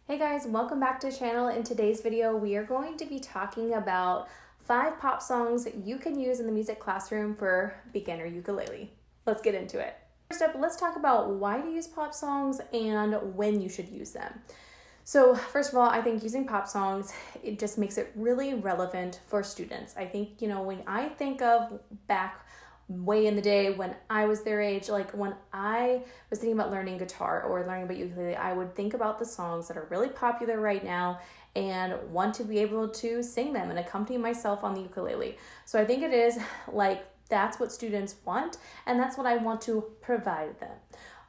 Hey guys, welcome back to the channel. In today's video, we are going to be talking about 5 pop songs you can use in the music classroom for beginner ukulele. Let's get into it. First up, let's talk about why to use pop songs and when you should use them. So first of all, I think using pop songs, it just makes it really relevant for students. I think, when I think of back way in the day when I was their age, like when I was thinking about learning guitar or learning about ukulele, I would think about the songs that are really popular right now and want to be able to sing them and accompany myself on the ukulele. So I think it is like that's what students want, and that's what I want to provide them.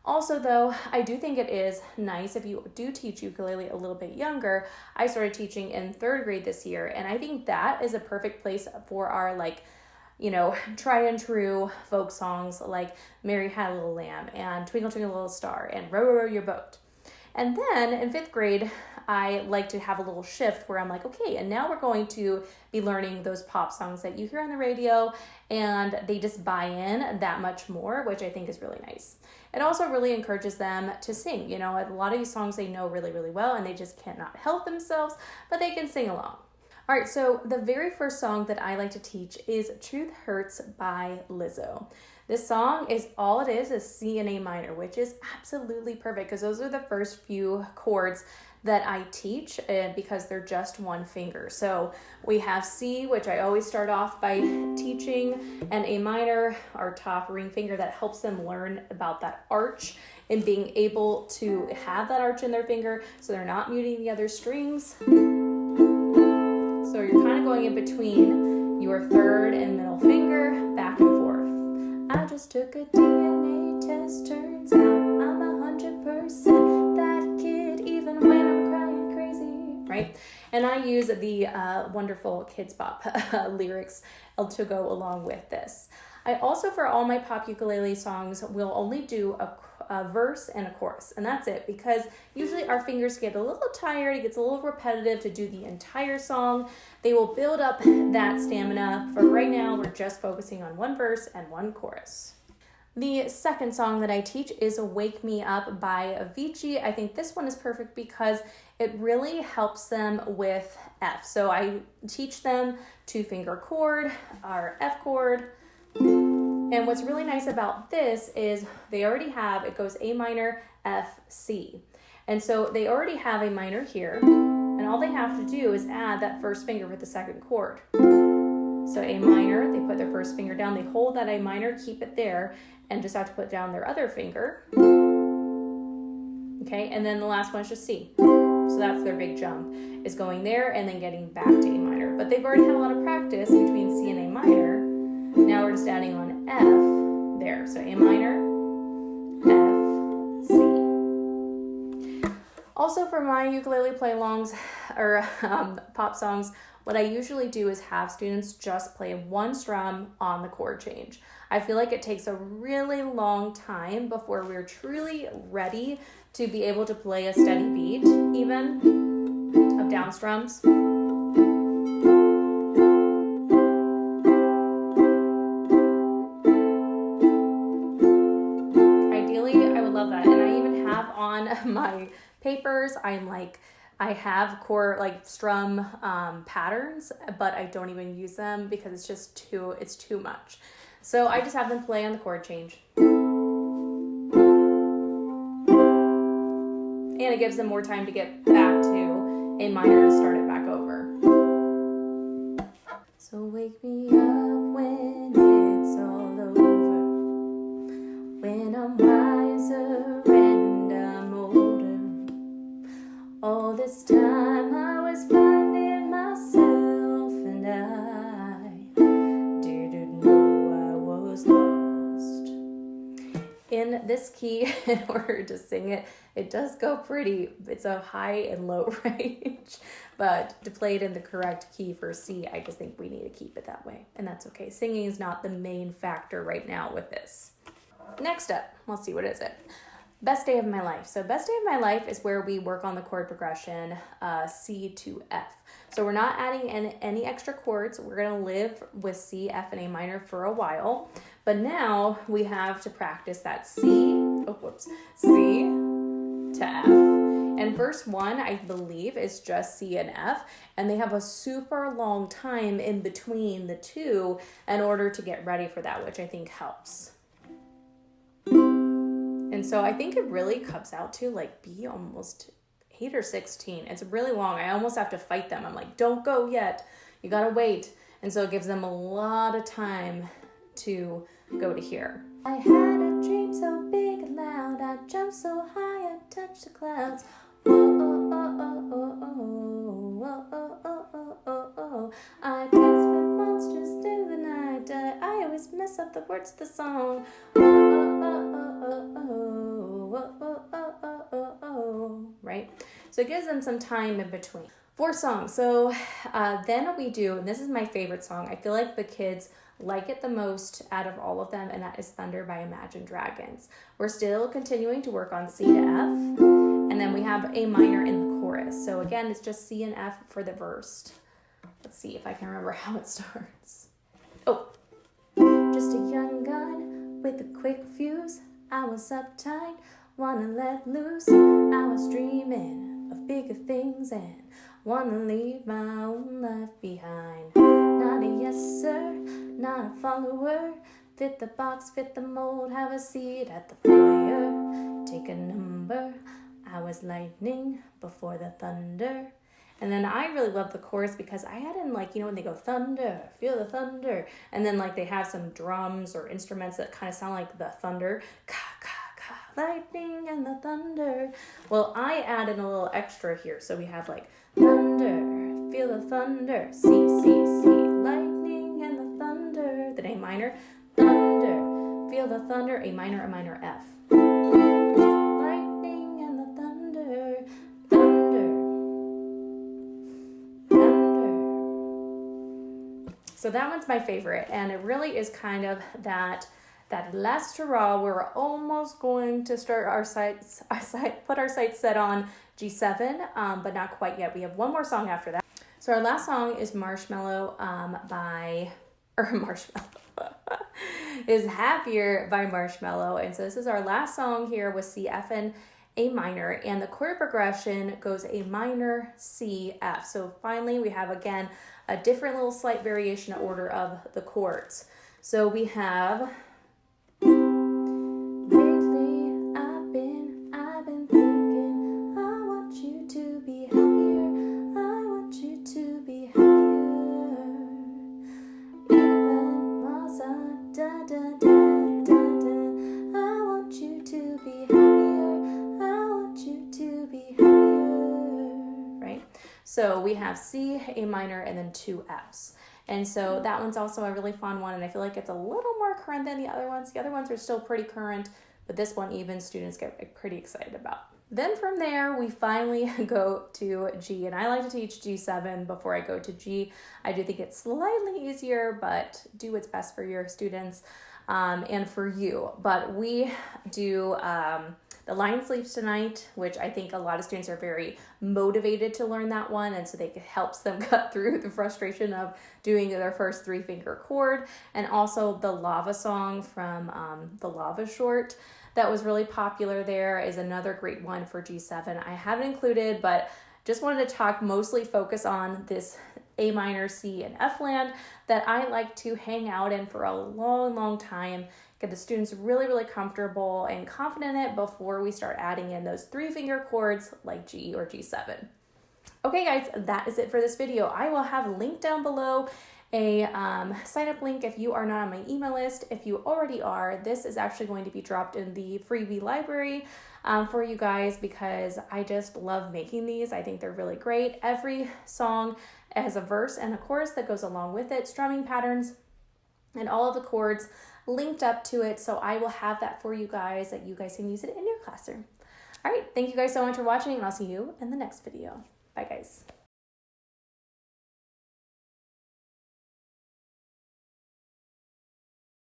Also though, I do think it is nice if you do teach ukulele a little bit younger. I started teaching in 3rd grade this year, and I think that is a perfect place for our tried and true folk songs like Mary Had a Little Lamb and Twinkle Twinkle Little Star and Row Row Row Your Boat. And then in 5th grade, I like to have a little shift where I'm like, okay, and now we're going to be learning those pop songs that you hear on the radio, and they just buy in that much more, which I think is really nice. It also really encourages them to sing. A lot of these songs they know really, really well, and they just cannot help themselves, but they can sing along. All right, so the very first song that I like to teach is Truth Hurts by Lizzo. This song is all it is C and A minor, which is absolutely perfect because those are the first few chords that I teach because they're just one finger. So we have C, which I always start off by teaching, and A minor, our top ring finger that helps them learn about that arch and being able to have that arch in their finger so they're not muting the other strings. So you're kind of going in between your 3rd and middle finger, back and forth. I just took a DNA test, turns out I'm 100% that kid, even when I'm crying crazy, right? And I use the wonderful Kids Bop lyrics to go along with this. I also, for all my pop ukulele songs, will only do a verse and a chorus, and that's it, because usually our fingers get a little tired, it gets a little repetitive to do the entire song. They will build up that stamina. For right now, we're just focusing on one verse and one chorus. The second song that I teach is Wake Me Up by Avicii. I think this one is perfect because it really helps them with F. So I teach them 2-finger chord, our F chord. And what's really nice about this is they already have, it goes A minor, F, C. And so they already have a minor here, and all they have to do is add that first finger with the 2nd chord. So A minor, they put their first finger down, they hold that A minor, keep it there, and just have to put down their other finger. Okay, and then the last one is just C. So that's their big jump, is going there and then getting back to A minor. But they've already had a lot of practice between C and A minor. Now we're just adding on F there. So A minor, F, C. Also for my ukulele play-alongs or pop songs, what I usually do is have students just play one strum on the chord change. I feel like it takes a really long time before we're truly ready to be able to play a steady beat, even of down strums. On my papers, I have strum patterns, but I don't even use them because it's too much. So I just have them play on the chord change. And it gives them more time to get back to A minor to start it back over. So wake me up when it's all over, when I'm wiser and I'm older. All this time I was finding myself, and I didn't know I was lost. In this key, in order to sing it, it does go pretty. It's a high and low range, but to play it in the correct key for C, I just think we need to keep it that way, and that's okay. Singing is not the main factor right now with this. Next up, let's see, what is it? Best Day of My Life. So Best Day of My Life is where we work on the chord progression C to F. So we're not adding any extra chords. We're going to live with C, F, and A minor for a while. But now we have to practice that C to F. And verse 1, I believe, is just C and F, and they have a super long time in between the two in order to get ready for that, which I think helps. And so I think it really comes out to like be almost 8 or 16. It's really long. I almost have to fight them. I'm like, don't go yet. You gotta wait. And so it gives them a lot of time to go to here. I had a dream so big and loud, I jumped so high I touched the clouds. Oh, oh, oh, oh, oh, oh, oh, oh, oh, oh, oh. I danced with monsters through the night. I always mess up the words of the song. Oh, oh, oh, oh, oh, oh, oh, oh, oh, oh, oh. Right? So it gives them some time in between. 4 songs. So then we do, and this is my favorite song. I feel like the kids like it the most out of all of them, and that is Thunder by Imagine Dragons. We're still continuing to work on C to F, and then we have A minor in the chorus. So again, it's just C and F for the verse. Let's see if I can remember how it starts. Oh, just a young gun with a quick fuse. I was uptight, wanna let loose. I was dreaming of bigger things and wanna leave my own life behind. Not a yes sir, not a follower. Fit the box, fit the mold, have a seat at the foyer. Take a number, I was lightning before the thunder. And then I really love the chorus because I had in like, you know, when they go thunder, feel the thunder. And then like they have some drums or instruments that kind of sound like the thunder. Ka, ka, ka, lightning and the thunder. Well, I added a little extra here. So we have like thunder, feel the thunder, C, C, C, lightning and the thunder. Then A minor, thunder, feel the thunder, A minor, F. Lightning and the thunder, thunder, thunder. So that one's my favorite, and it really is kind of that last hurrah where we're almost going to start put our sights set on G7, but not quite yet. We have one more song after that. So our last song is Marshmallow is Happier by Marshmallow. And so this is our last song here with C, F, and A minor. And the chord progression goes A minor, C, F. So finally we have, again, a different little slight variation order of the chords. So we have... So we have C, A minor, and then 2 Fs. And so that one's also a really fun one, and I feel like it's a little more current than the other ones. The other ones are still pretty current, but this one even students get pretty excited about. Then from there, we finally go to G, and I like to teach G7 before I go to G. I do think it's slightly easier, but do what's best for your students and for you. But we do... The Lion Sleeps Tonight, which I think a lot of students are very motivated to learn that one, and so it helps them cut through the frustration of doing their first 3-finger chord. And also the Lava Song from the Lava Short that was really popular there is another great one for G7. I haven't included, but just wanted to mostly focus on this A minor, C, and F land that I like to hang out in for a long, long time. Get the students really, really comfortable and confident in it before we start adding in those 3-finger chords like G or G7. Okay guys, that is it for this video. I will have linked down below a sign up link if you are not on my email list. If you already are, this is actually going to be dropped in the freebie library for you guys because I just love making these. I think they're really great. Every song has a verse and a chorus that goes along with it, strumming patterns, and all of the chords linked up to it. So I will have that for you guys that you guys can use it in your classroom. All right, thank you guys so much for watching, and I'll see you in the next video. Bye guys.